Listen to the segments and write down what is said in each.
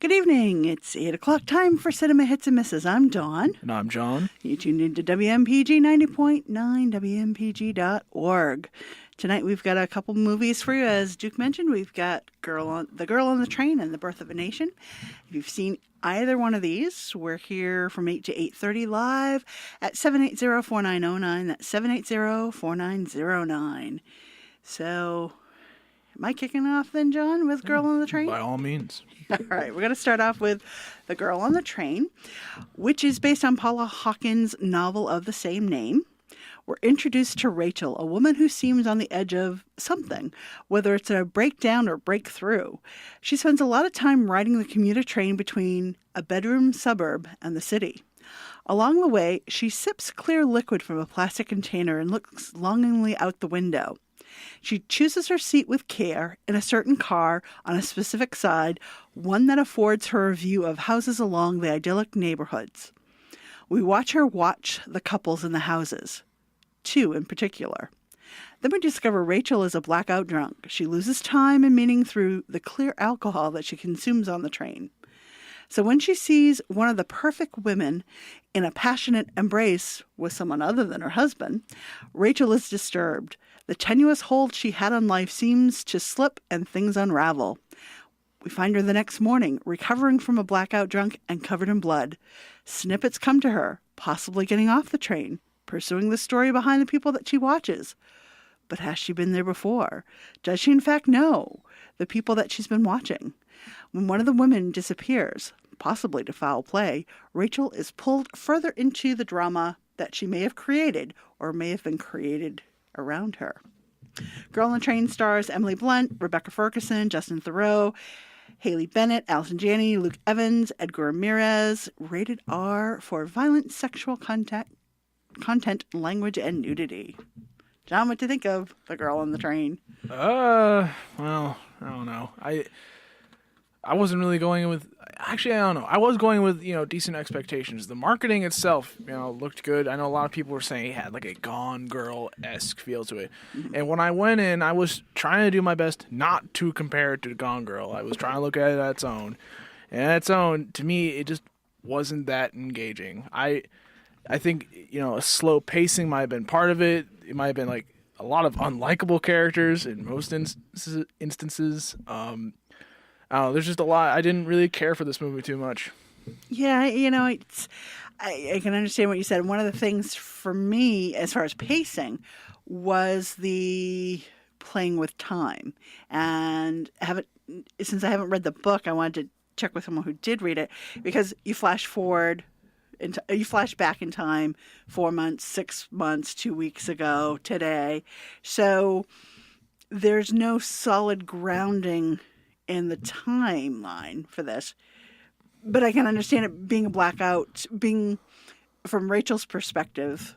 Good evening. It's 8 o'clock time for Cinema Hits and Misses. I'm Dawn. And I'm John. You tuned into WMPG 90.9, WMPG.org. Tonight we've got a couple movies for you. As Duke mentioned, we've got The Girl on the Train and The Birth of a Nation. If you've seen either one of these, we're here from 8 to 8:30 live at 780-4909. That's 780-4909. So, am I kicking off then, John, with Girl on the Train? By all means. All right, we're going to start off with The Girl on the Train, which is based on Paula Hawkins' novel of the same name. We're introduced to Rachel, a woman who seems on the edge of something, whether it's a breakdown or breakthrough. She spends a lot of time riding the commuter train between a bedroom suburb and the city. Along the way, she sips clear liquid from a plastic container and looks longingly out the window. She chooses her seat with care in a certain car on a specific side, one that affords her a view of houses along the idyllic neighborhoods. We watch her watch the couples in the houses, two in particular. Then we discover Rachel is a blackout drunk. She loses time and meaning through the clear alcohol that she consumes on the train. So when she sees one of the perfect women in a passionate embrace with someone other than her husband, Rachel is disturbed. The tenuous hold she had on life seems to slip and things unravel. We find her the next morning, recovering from a blackout drunk and covered in blood. Snippets come to her, possibly getting off the train, pursuing the story behind the people that she watches. But has she been there before? Does she in fact know the people that she's been watching? When one of the women disappears, possibly to foul play, Rachel is pulled further into the drama that she may have created or may have been created around her. Girl on the Train stars Emily Blunt, Rebecca Ferguson, Justin Theroux, Haley Bennett, Allison Janney, Luke Evans, Edgar Ramirez. Rated R for violent sexual content, language, and nudity. John, what do you think of The Girl on the Train? Well, I don't know. I wasn't really going with... Actually, I don't know. I was going with, decent expectations. The marketing itself, looked good. I know a lot of people were saying it had like a Gone Girl-esque feel to it. Mm-hmm. And when I went in, I was trying to do my best not to compare it to Gone Girl. I was trying to look at it on its own. And on its own, to me, it just wasn't that engaging. I think, a slow pacing might have been part of it. It might have been like a lot of unlikable characters in most instances. I don't know, there's just a lot. I didn't really care for this movie too much. Yeah, I can understand what you said. One of the things for me, as far as pacing, was the playing with time. And since I haven't read the book, I wanted to check with someone who did read it, because you flash back in time 4 months, 6 months, 2 weeks ago, today. So there's no solid grounding in the timeline for this. But I can understand it being a blackout, being from Rachel's perspective,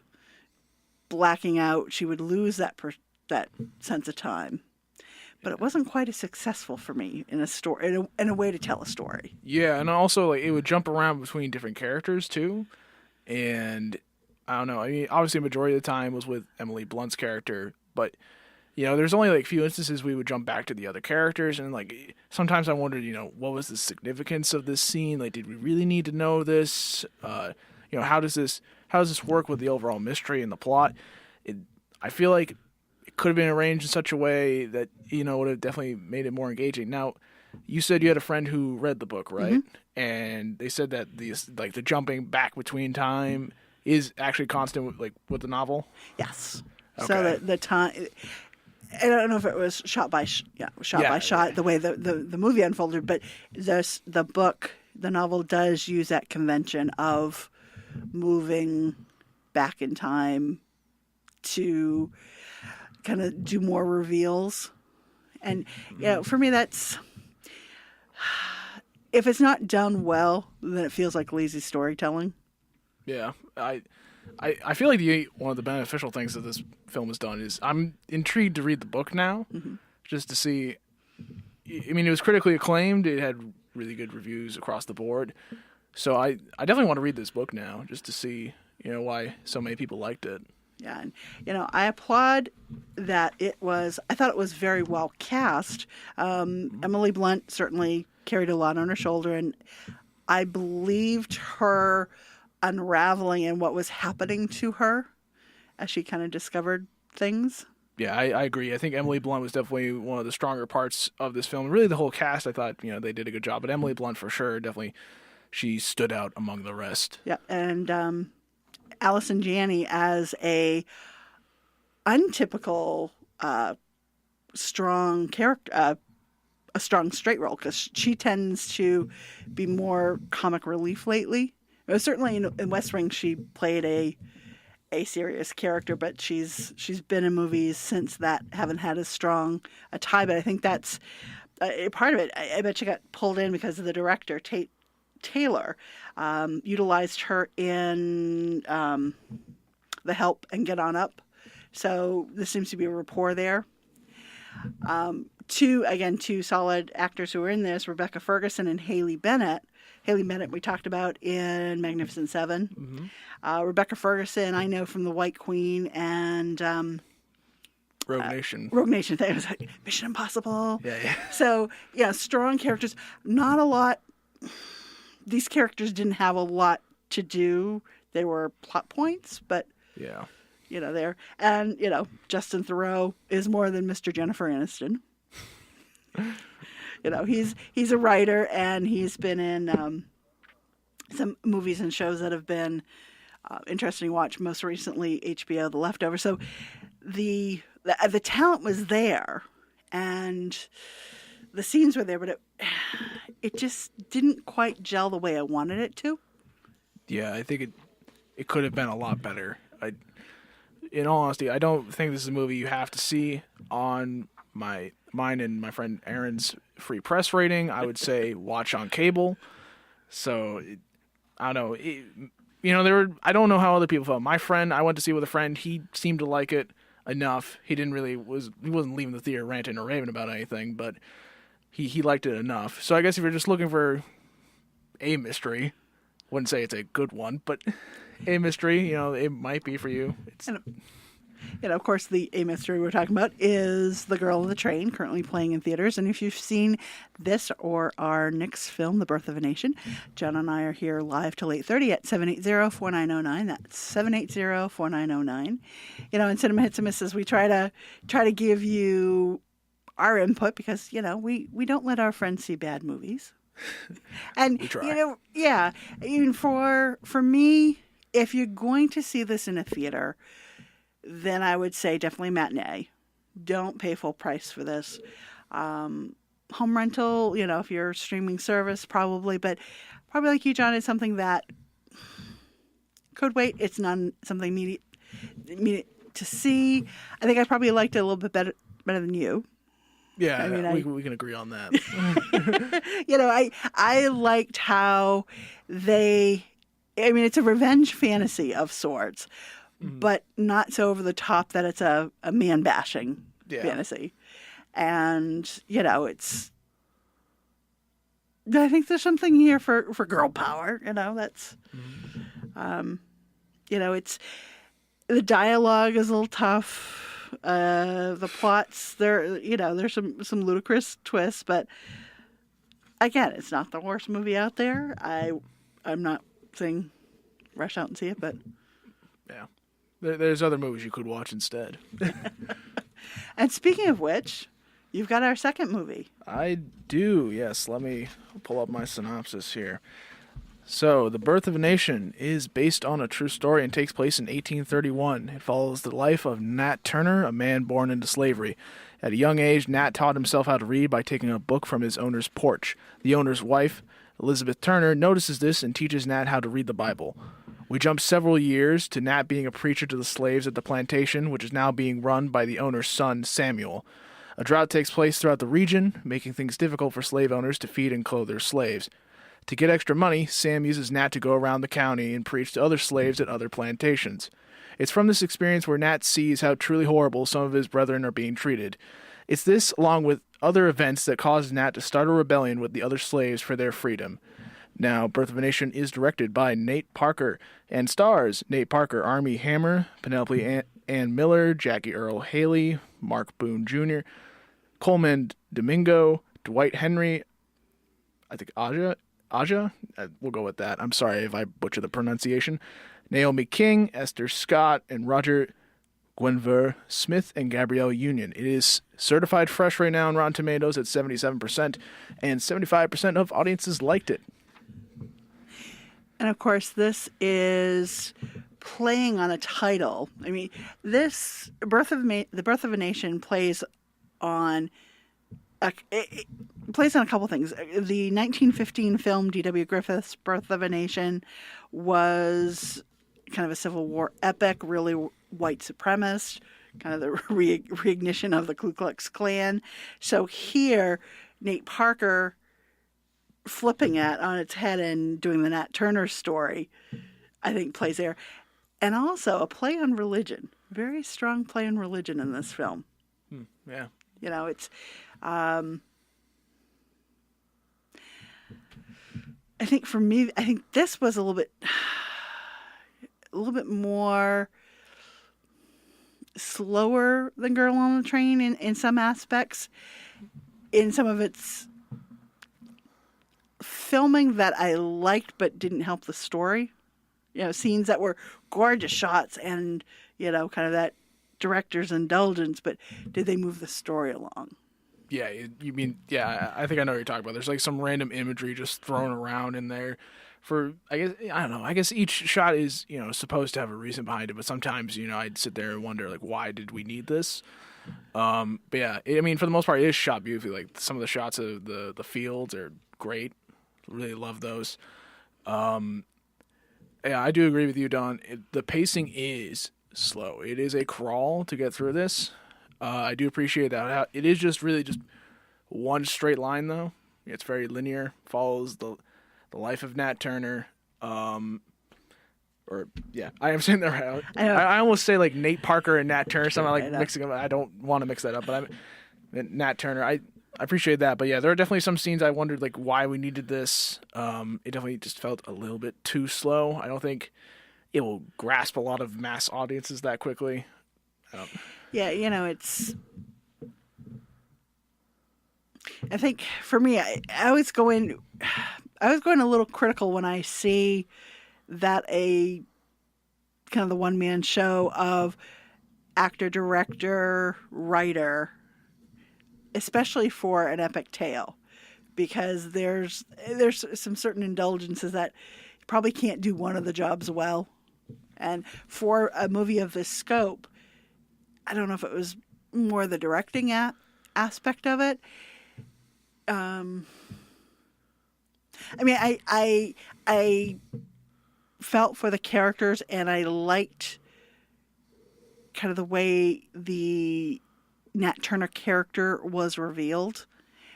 blacking out, she would lose that sense of time. But it wasn't quite as successful for me in a story, in a way to tell a story. Yeah, and also it would jump around between different characters too. And I don't know. I mean, obviously, the majority of the time was with Emily Blunt's character, but there's only like a few instances we would jump back to the other characters, and like sometimes I wondered, what was the significance of this scene? Like, did we really need to know this? How does this work with the overall mystery and the plot? I feel like it could have been arranged in such a way that would have definitely made it more engaging. Now, you said you had a friend who read the book, right? Mm-hmm. And they said that the jumping back between time is actually constant with the novel. Yes. Okay. So the time. I don't know if it was shot by shot the way the movie unfolded, but the book, the novel, does use that convention of moving back in time to kind of do more reveals. And for me, that's, if it's not done well, then it feels like lazy storytelling. Yeah, I feel like one of the beneficial things that this film has done is I'm intrigued to read the book now, mm-hmm. just to see. I mean, it was critically acclaimed. It had really good reviews across the board. So I definitely want to read this book now, just to see why so many people liked it. Yeah, and I applaud that I thought it was very well cast. Emily Blunt certainly carried a lot on her shoulder, and I believed her unraveling and what was happening to her as she kind of discovered things. Yeah, I agree. I think Emily Blunt was definitely one of the stronger parts of this film. Really, the whole cast, I thought, they did a good job. But Emily Blunt, for sure, definitely, she stood out among the rest. Yeah, and Allison Janney as a untypical strong character, a strong straight role, because she tends to be more comic relief lately. Certainly in West Wing, she played a serious character, but she's been in movies since that haven't had as strong a tie. But I think that's part of it. I bet she got pulled in because of the director, Tate Taylor, utilized her in The Help and Get On Up. So there seems to be a rapport there. Two solid actors who were in this, Rebecca Ferguson and Haley Bennett. Haley Bennett we talked about in Magnificent Seven. Mm-hmm. Rebecca Ferguson I know from The White Queen and Rogue Nation. Rogue Nation. It was like Mission Impossible. Yeah. So, yeah, strong characters. Not a lot. These characters didn't have a lot to do. They were plot points, but Yeah. There. And, Justin Theroux is more than Mr. Jennifer Aniston. He's a writer, and he's been in some movies and shows that have been interesting to watch. Most recently, HBO, The Leftovers. So the talent was there, and the scenes were there, but it just didn't quite gel the way I wanted it to. Yeah, I think it could have been a lot better. In all honesty, I don't think this is a movie you have to see on mine and my friend Aaron's free press rating. I would say watch on cable. So I don't know. I don't know how other people felt. My friend, I went to see with a friend. He seemed to like it enough. He wasn't leaving the theater ranting or raving about anything, but he liked it enough. So I guess if you're just looking for a mystery, wouldn't say it's a good one, but a mystery, it might be for you. And of course, the A mystery we're talking about is The Girl on the Train, currently playing in theaters. And if you've seen this or our next film, The Birth of a Nation, John and I are here live till 8:30 at 780-4909. That's 780-4909. In Cinema Hits and Misses, we try to give you our input because, we don't let our friends see bad movies. And, we try. Yeah, even for me, if you're going to see this in a theater, then I would say definitely matinee. Don't pay full price for this. Home rental, if you're streaming service, probably. But probably like you, John, it's something that could wait. It's not something immediate to see. I think I probably liked it a little bit better than you. Yeah, we can agree on that. I liked how it's a revenge fantasy of sorts, but not so over the top that it's a man-bashing fantasy. And, I think there's something here for girl power, that's, it's, the dialogue is a little tough. The plots, there's some ludicrous twists, but again, it's not the worst movie out there. I'm not saying rush out and see it, but yeah, there's other movies you could watch instead. And speaking of which, you've got our second movie. I do, yes. Let me pull up my synopsis here. So, The Birth of a Nation is based on a true story and takes place in 1831. It follows the life of Nat Turner, a man born into slavery. At a young age, Nat taught himself how to read by taking a book from his owner's porch. The owner's wife, Elizabeth Turner, notices this and teaches Nat how to read the Bible. We jump several years to Nat being a preacher to the slaves at the plantation, which is now being run by the owner's son, Samuel. A drought takes place throughout the region, making things difficult for slave owners to feed and clothe their slaves. To get extra money, Sam uses Nat to go around the county and preach to other slaves at other plantations. It's from this experience where Nat sees how truly horrible some of his brethren are being treated. It's this, along with other events, that causes Nat to start a rebellion with the other slaves for their freedom. Now, Birth of a Nation is directed by Nate Parker and stars Nate Parker, Armie Hammer, Penelope Ann Miller, Jackie Earle Haley, Mark Boone Jr., Coleman Domingo, Dwight Henry, I think Aja. We'll go with that. I'm sorry if I butcher the pronunciation. Naomi King, Esther Scott, and Roger Guenveur Smith and Gabrielle Union. It is certified fresh right now on Rotten Tomatoes at 77%, and 75% of audiences liked it. And of course, this is playing on a title. I mean, this The Birth of a Nation plays on it plays on a couple things. The 1915 film D.W. Griffith's Birth of a Nation was kind of a Civil War epic, really white supremacist, kind of the reignition of the Ku Klux Klan. So here, Nate Parker flipping it on its head and doing the Nat Turner story, I think plays there. And also a play on religion. Very strong play on religion in this film. Yeah. You know, it's I think for me, I think this was a little bit more slower than Girl on the Train in some aspects. In some of its filming that I liked but didn't help the story. You know, scenes that were gorgeous shots and, you know, kind of that director's indulgence, but did they move the story along? Yeah, you mean, yeah, I think I know what you're talking about. There's like some random imagery just thrown around in there for, I don't know, I guess each shot is, you know, supposed to have a reason behind it, but sometimes, you know, I'd sit there and wonder, like, why did we need this? But yeah, I mean, for the most part, it is shot beautifully. Like, some of the shots of the fields are great. Really love those. Yeah, I do agree with you, Don. The pacing is slow. It is a crawl to get through this. I do appreciate that. It is just really just one straight line, though. It's very linear. Follows the life of Nat Turner. I am saying that right. I almost say like Nate Parker and Nat Turner. Something like mixing them. I don't want to mix that up, but Nat Turner. I appreciate that, but yeah, there are definitely some scenes I wondered like why we needed this. It definitely just felt a little bit too slow. I don't think it will grasp a lot of mass audiences that quickly. Yeah, you know, I think for me, I was going a little critical when I see that a kind of the one-man show of actor, director, writer, especially for an epic tale, because there's some certain indulgences that you probably can't do one of the jobs well. And for a movie of this scope, I don't know if it was more the directing aspect of it. I mean, I felt for the characters, and I liked kind of the way the Nat Turner character was revealed.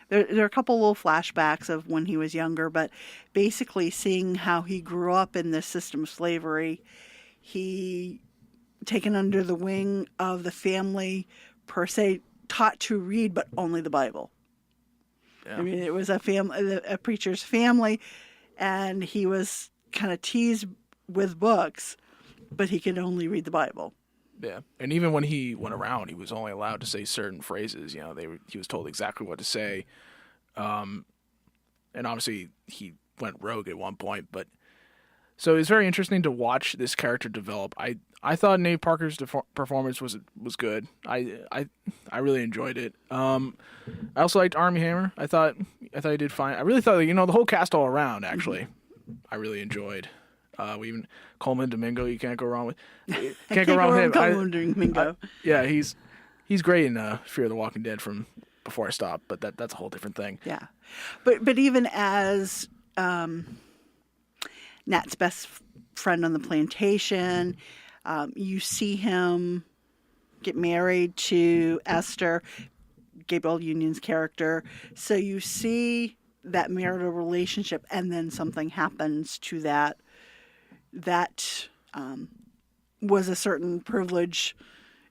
There are a couple little flashbacks of when he was younger, but basically seeing how he grew up in this system of slavery, he taken under the wing of the family, per se, taught to read, but only the Bible. Yeah. I mean, it was a preacher's family, and he was kind of teased with books, but he could only read the Bible. Yeah, and even when he went around, he was only allowed to say certain phrases. You know, he was told exactly what to say, and obviously he went rogue at one point. But so it's very interesting to watch this character develop. I thought Nate Parker's performance was good. I really enjoyed it. I also liked Armie Hammer. I thought he did fine. I really thought, you know, the whole cast all around actually, I really enjoyed. We even Coleman Domingo, you can't go wrong with. Can't go wrong with him. Coleman Domingo. Yeah, he's great in Fear of the Walking Dead from Before I Stop, but that's a whole different thing. Yeah, but even as Nat's best friend on the plantation, you see him get married to Esther, Gabrielle Union's character. So you see that marital relationship, and then something happens to that. That was a certain privilege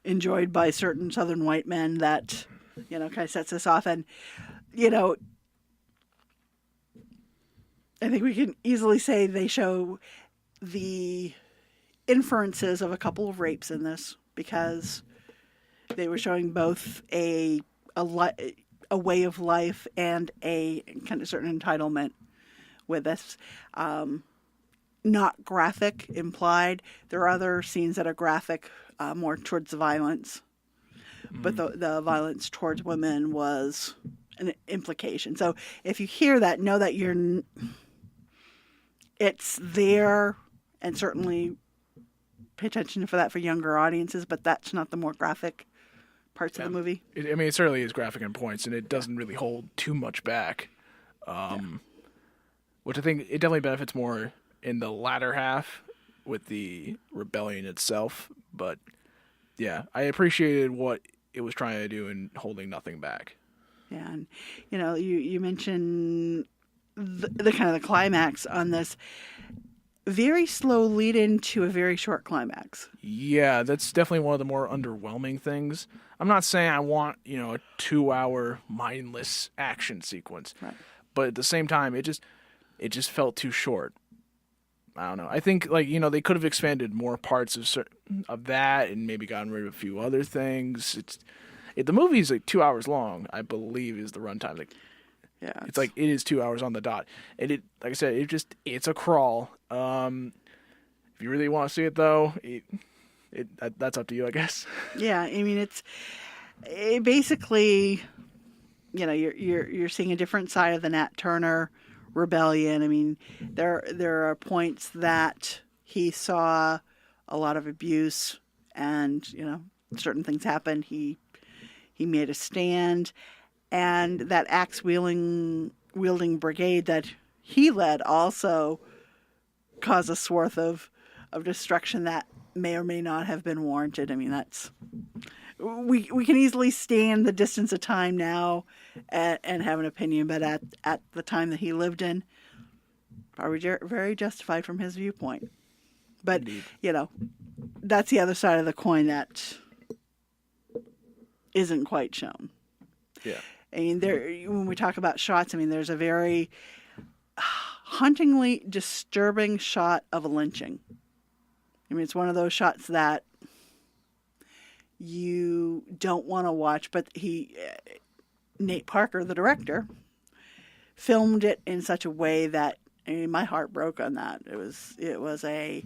enjoyed by certain Southern white men that, you know, kind of sets us off. And, you know, I think we can easily say they show the inferences of a couple of rapes in this, because they were showing both a a way of life and a kind of certain entitlement with this. Not graphic implied. There are other scenes that are graphic, more towards the violence, but the violence towards women was an implication. So if you hear that, know that it's there, and certainly pay attention for that for younger audiences, but that's not the more graphic parts of the movie. It certainly is graphic in points, and it doesn't really hold too much back, which I think it definitely benefits more in the latter half with the rebellion itself. But yeah, I appreciated what it was trying to do in holding nothing back. Yeah, and you mentioned the kind of the climax on this. Very slow lead into a very short climax. Yeah, that's definitely one of the more underwhelming things. I'm not saying I want, a 2-hour mindless action sequence. Right. But at the same time, it just felt too short. I don't know. I think they could have expanded more parts of that and maybe gotten rid of a few other things. The movie's 2 hours long, I believe, is the runtime. Yeah, it is 2 hours on the dot, and like I said, it's a crawl. If you really want to see it though, that's up to you, I guess. Yeah, I mean it basically, you're seeing a different side of the Nat Turner rebellion. I mean, there are points that he saw a lot of abuse, and certain things happened. He made a stand, and that axe wielding brigade that he led also caused a swath of destruction that may or may not have been warranted. I mean, we can easily stand the distance of time now and have an opinion, but at the time that he lived in, probably very justified from his viewpoint. But Indeed. That's the other side of the coin that isn't quite shown. Yeah. I mean, when we talk about shots, I mean, there's a very hauntingly disturbing shot of a lynching. I mean, it's one of those shots that you don't want to watch, but Nate Parker, the director, filmed it in such a way that, I mean, my heart broke on that. It was a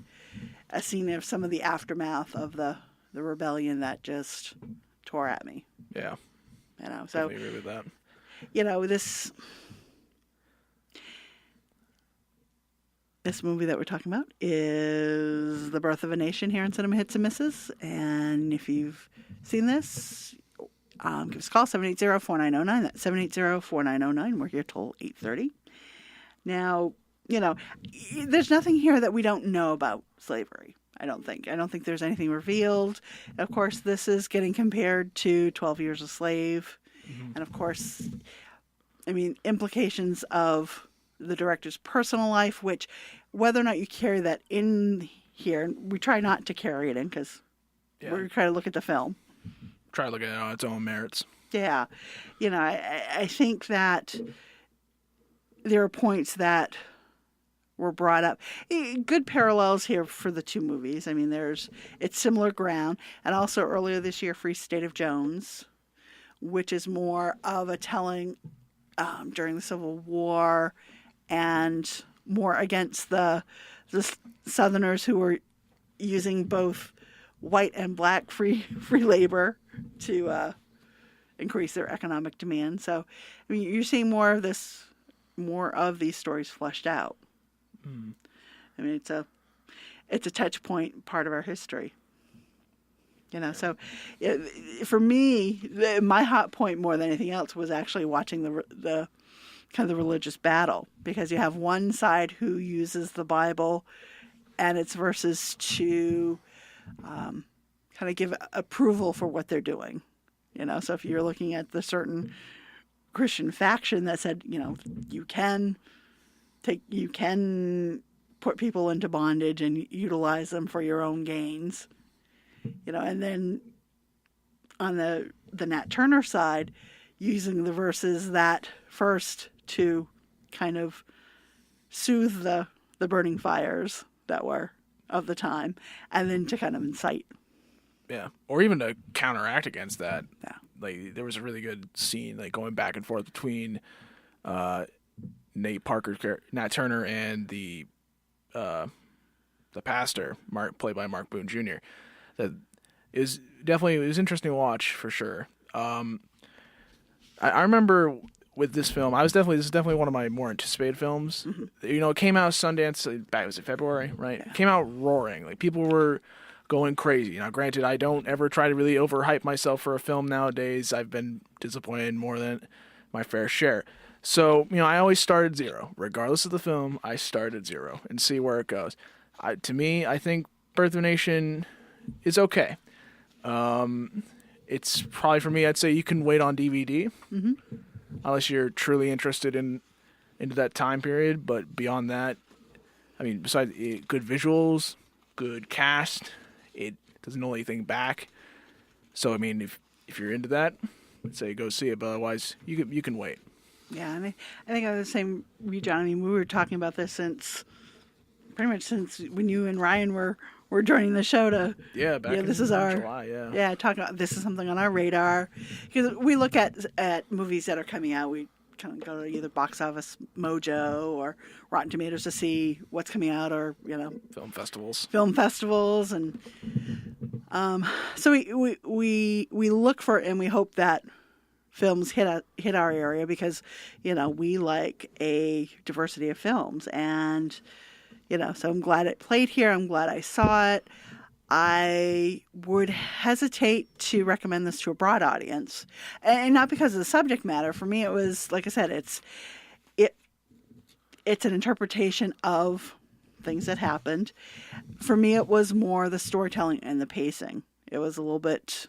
scene of some of the aftermath of the rebellion that just tore at me. Yeah. So I agree with that. This movie that we're talking about is The Birth of a Nation here in Cinema Hits and Misses. And if you've seen this, give us a call, 780-4909. That's 780-4909. We're here till 8:30. Now, there's nothing here that we don't know about slavery. I don't think there's anything revealed. Of course, this is getting compared to 12 Years a Slave. Mm-hmm. And of course, I mean, implications of the director's personal life, which whether or not you carry that in here, we try not to carry it in because we're trying to look at the film. Try to look at it on its own merits. Yeah. I think that there are points that were brought up. Good parallels here for the two movies. I mean, it's similar ground. And also earlier this year, Free State of Jones, which is more of a telling during the Civil War and more against the Southerners who were using both white and black free labor to increase their economic demand. So, I mean, you're seeing more of these stories fleshed out. Mm. I mean, it's a touch point part of our history. So for me, my hot point more than anything else was actually watching the kind of the religious battle, because you have one side who uses the Bible and its verses to kind of give approval for what they're doing. So if you're looking at the certain Christian faction that said, you can put people into bondage and utilize them for your own gains, and then on the Nat Turner side, using the verses that first to kind of soothe the burning fires that were of the time, and then to kind of incite Yeah, or even to counteract against that, Yeah. like there was a really good scene like going back and forth between uh, Nat Turner, and the pastor, played by Mark Boone Jr. That is definitely, it was interesting to watch for sure. I remember with this film, this is definitely one of my more anticipated films. You know, it came out Sundance back, was it February, right? Yeah. It came out roaring. Like people were going crazy. Now, granted, I don't ever try to really overhype myself for a film nowadays. I've been disappointed more than my fair share. So, you know, I always start at zero. Regardless of the film, I start at zero and see where it goes. To me, I think Birth of a Nation is okay. It's probably, for me, I'd say you can wait on DVD, unless you're truly interested into that time period. But beyond that, I mean, besides good visuals, good cast, it doesn't hold anything back. So, I mean, if you're into that, I'd say go see it. But otherwise, you can wait. Yeah, and I think I was the same with you, John. I mean, we were talking about this pretty much since when you and Ryan were joining the show to this is our July, talking about, this is something on our radar, because we look at movies that are coming out. We kind of go to either Box Office Mojo or Rotten Tomatoes to see what's coming out, or film festivals, and so we look for it, and we hope that films hit our area, because we like a diversity of films, and so I'm glad it played here. I'm glad I saw it. I would hesitate to recommend this to a broad audience, and not because of the subject matter. For me, it was, like I said, it's an interpretation of things that happened. For me, it was more the storytelling and the pacing. It was a little bit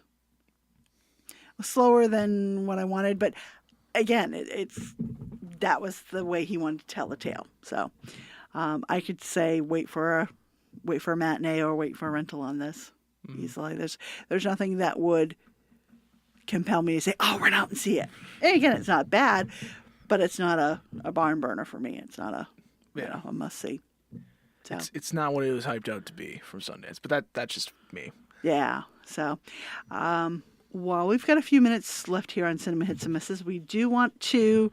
slower than what I wanted, but again, that was the way he wanted to tell the tale. So I could say wait for a matinee or wait for a rental on this easily. There's nothing that would compel me to say, oh, run out and see it. And again, it's not bad, but it's not a barn burner for me. It's not a must see. So it's not what it was hyped out to be from Sundance, but that's just me. Yeah. So while we've got a few minutes left here on Cinema Hits and Misses, we do want to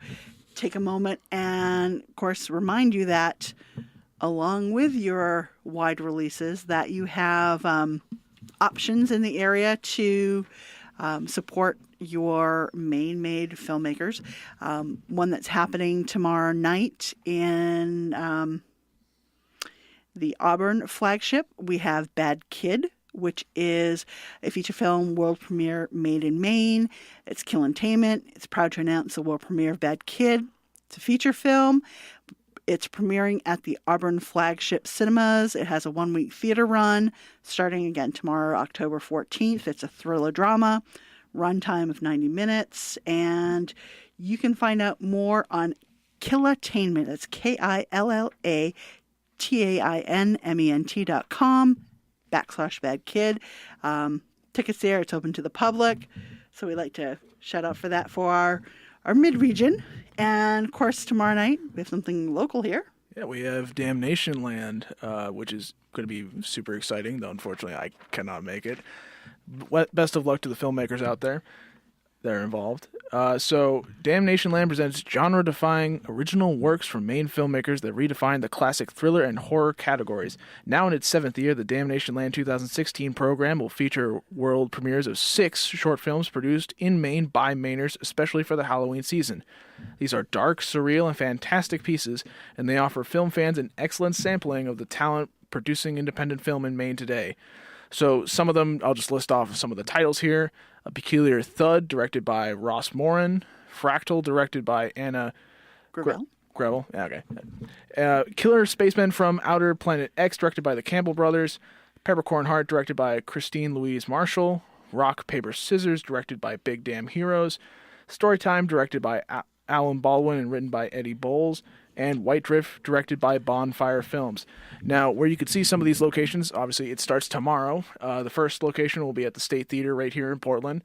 take a moment and, of course, remind you that along with your wide releases, that you have options in the area to support your Maine-made filmmakers. One that's happening tomorrow night in the Auburn flagship, we have Bad Kid, which is a feature film world premiere made in Maine. It's Killintainment. It's proud to announce the world premiere of Bad Kid. It's a feature film. It's premiering at the Auburn flagship cinemas. It has a 1-week theater run starting again tomorrow, October 14th. It's a thriller drama, runtime of 90 minutes. And you can find out more on Killintainment. That's KILLATAINMENT.com/Bad Kid. Tickets there. It's open to the public. So we like to shout out for that for our mid-region. And, of course, tomorrow night, we have something local here. Yeah, we have Damnation Land, which is going to be super exciting, though unfortunately I cannot make it. Best of luck to the filmmakers out there that are involved. So Damnation Land presents genre-defying original works from Maine filmmakers that redefine the classic thriller and horror categories. Now in its 7th year, the Damnation Land 2016 program will feature world premieres of 6 short films produced in Maine by Mainers, especially for the Halloween season. These are dark, surreal, and fantastic pieces, and they offer film fans an excellent sampling of the talent producing independent film in Maine today. So some of them, I'll just list off some of the titles here. A Peculiar Thud, directed by Ross Moran. Fractal, directed by Anna Gravel. Yeah, okay. Killer Spacemen from Outer Planet X, directed by the Campbell Brothers. Peppercorn Heart, directed by Christine Louise Marshall. Rock, Paper, Scissors, directed by Big Damn Heroes. Storytime, directed by Alan Baldwin and written by Eddie Bowles. And White Drift, directed by Bonfire Films. Now, where you can see some of these locations, obviously it starts tomorrow. The first location will be at the State Theater right here in Portland.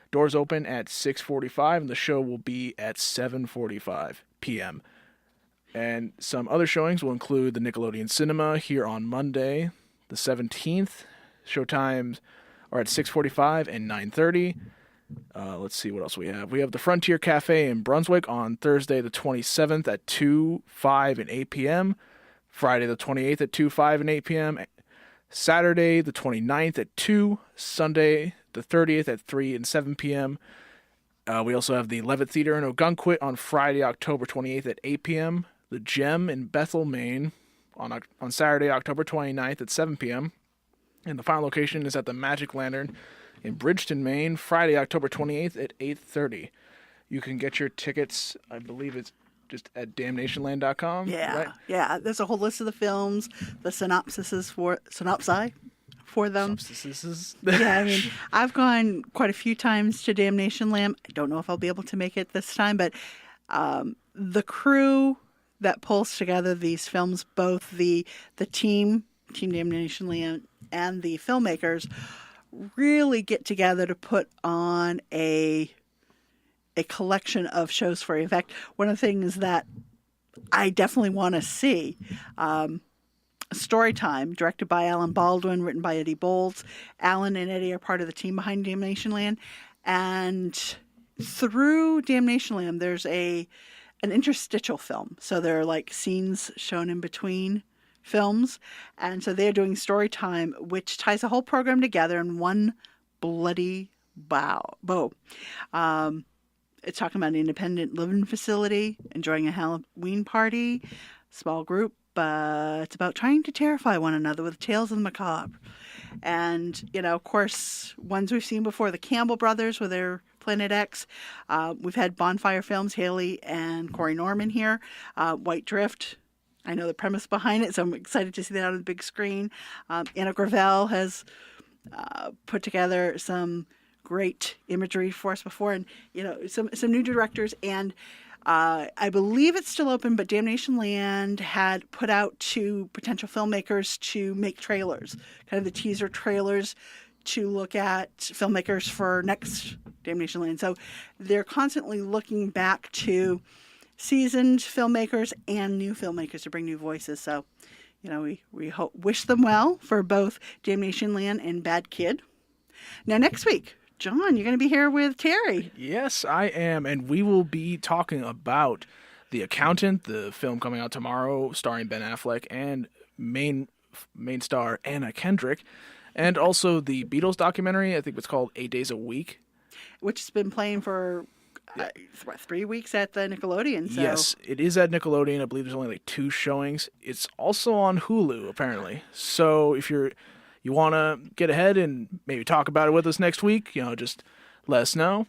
Doors open at 6:45, and the show will be at 7:45 p.m. And some other showings will include the Nickelodeon Cinema here on Monday, the 17th. Showtimes are at 6:45 and 9:30. Let's see what else we have. We have the Frontier Cafe in Brunswick on Thursday the 27th at 2, 5, and 8 p.m. Friday the 28th at 2, 5, and 8 p.m. Saturday the 29th at 2. Sunday the 30th at 3 and 7 p.m. We also have the Levitt Theater in Ogunquit on Friday, October 28th at 8 p.m. The Gem in Bethel, Maine on Saturday, October 29th at 7 p.m. And the final location is at the Magic Lantern in Bridgeton, Maine, Friday, October 28th at 8:30. You can get your tickets, I believe it's just at damnationland.com. Yeah, right? yeah. There's a whole list of the films, the synopsi for them. Yeah, I mean, I've gone quite a few times to Damnation Land. I don't know if I'll be able to make it this time, but the crew that pulls together these films, both the Team Damnation Land, and the filmmakers, really get together to put on a collection of shows for you. In fact, one of the things that I definitely want to see, Storytime, directed by Alan Baldwin, written by Eddie Bowles. Alan and Eddie are part of the team behind Damnation Land. And through Damnation Land, there's an interstitial film. So there are like scenes shown in between films. And so they're doing Storytime, which ties the whole program together in one bloody bow. It's talking about an independent living facility, enjoying a Halloween party, small group, but it's about trying to terrify one another with tales of the macabre. And, of course, ones we've seen before, the Campbell brothers with their Planet X. We've had Bonfire Films, Haley and Corey Norman here. White Drift, I know the premise behind it, so I'm excited to see that on the big screen. Anna Gravel has put together some great imagery for us before, and some new directors. And I believe it's still open, but Damnation Land had put out to potential filmmakers to make trailers, kind of the teaser trailers, to look at filmmakers for next Damnation Land. So they're constantly looking back to seasoned filmmakers and new filmmakers to bring new voices. So, we wish them well for both Damnation Land and Bad Kid. Now, next week, John, you're going to be here with Terry. Yes, I am, and we will be talking about The Accountant, the film coming out tomorrow, starring Ben Affleck and main star Anna Kendrick, and also the Beatles documentary. I think it's called 8 Days a Week, which has been playing for 3 weeks at the Nickelodeon. So. Yes, it is at Nickelodeon. I believe there's only like 2 showings. It's also on Hulu, apparently. So if you want to get ahead and maybe talk about it with us next week, just let us know.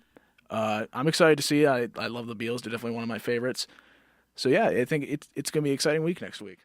I'm excited to see it. I love the Beatles. They're definitely one of my favorites. So yeah, I think it's going to be an exciting week next week.